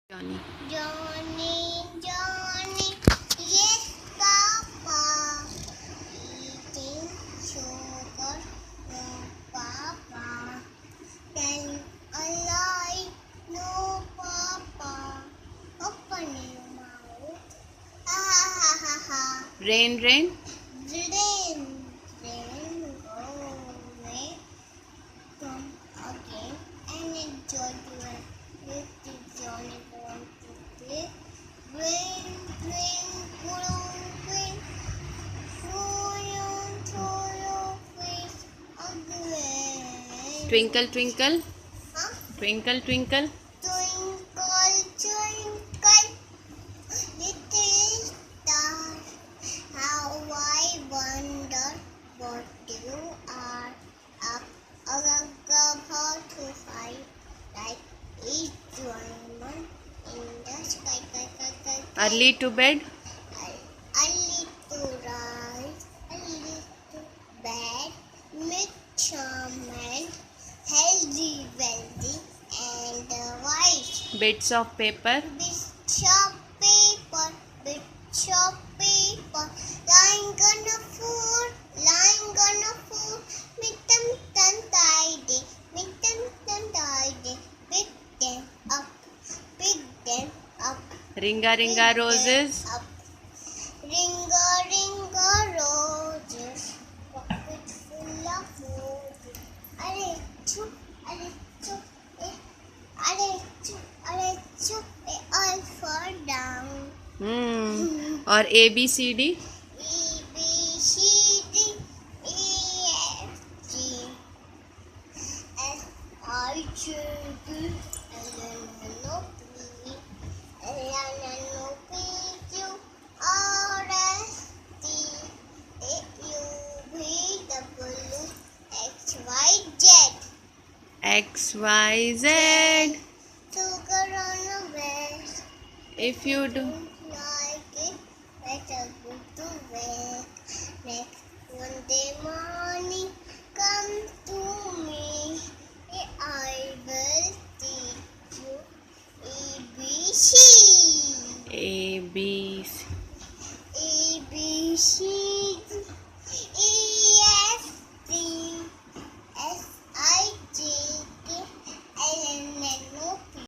Johnny. Johnny, Johnny, yes, Papa. Eating sugar, no, Papa. Then alive, no, Papa. Open your mouth. Ha ha ha ha. Rain, rain. Rain, rain, go away. Come again and enjoy your with the Johnny want to play. Rain, rain, rain, throw your face again. Twinkle, twinkle. Huh? Twinkle, twinkle. Twinkle, twinkle, little star, how I wonder what you are up above to find like each diamond in the sky. Early to bed. Early to rise, early to bed, make charming, healthy, wealthy, and wise. Bits of paper. Bits of paper, bits of paper, lying on the floor, lying on the floor, make them done tidy, make them done tidy, pick them up, pick them up, Ringa, pick ringa, them roses. up. Ringa, ringa, roses, pocket full of roses. Are chu, eh. They all fall down. Or A, B, C, D. E, B, C, D, E, F, G, H, I, J, K, L, N, O, P, L, N, O, P, Q, R, S, T, U, V, W, X, Y, Z. X, Y, Z. Sugar on the breast. If you do. Like it, better go to work. Next Monday morning, come to me. I will teach you ABC. A, B, C. ABC.